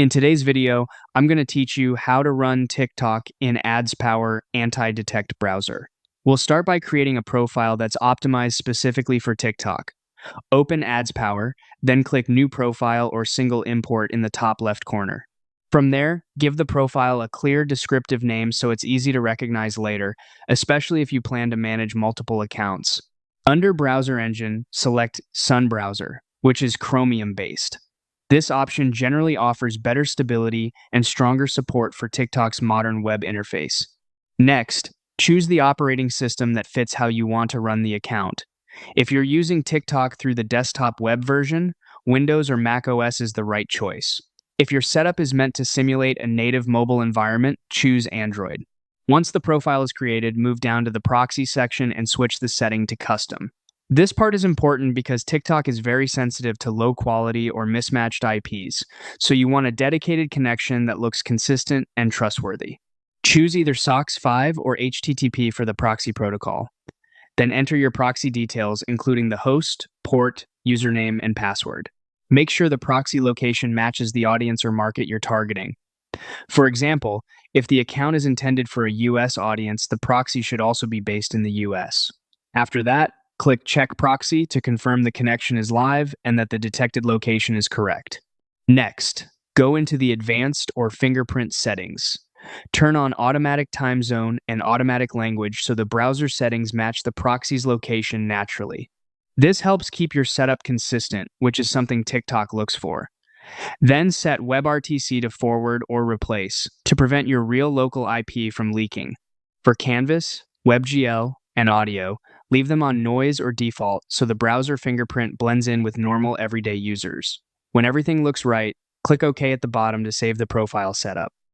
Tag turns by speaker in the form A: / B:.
A: In today's video, I'm going to teach you how to run TikTok in AdsPower anti-detect browser. We'll start by creating a profile that's optimized specifically for TikTok. Open AdsPower, then click New Profile or Single Import in the top left corner. From there, give the profile a clear, descriptive name so it's easy to recognize later, especially if you plan to manage multiple accounts. Under Browser Engine, select Sun Browser, which is Chromium-based. This option generally offers better stability and stronger support for TikTok's modern web interface. Next, choose the operating system that fits how you want to run the account. If you're using TikTok through the desktop web version, Windows or Mac OS is the right choice. If your setup is meant to simulate a native mobile environment, choose Android. Once the profile is created, move down to the proxy section and switch the setting to custom. This part is important because TikTok is very sensitive to low quality or mismatched IPs, so you want a dedicated connection that looks consistent and trustworthy. Choose either SOCKS 5 or HTTP for the proxy protocol. Then enter your proxy details, including the host, port, username, and password. Make sure the proxy location matches the audience or market you're targeting. For example, if the account is intended for a US audience, the proxy should also be based in the US. After that, click Check Proxy to confirm the connection is live and that the detected location is correct. Next, go into the Advanced or Fingerprint settings. Turn on Automatic Time Zone and Automatic Language so the browser settings match the proxy's location naturally. This helps keep your setup consistent, which is something TikTok looks for. Then set WebRTC to forward or replace to prevent your real local IP from leaking. For Canvas, WebGL, and audio, leave them on noise or default so the browser fingerprint blends in with normal everyday users. When everything looks right, click OK at the bottom to save the profile setup.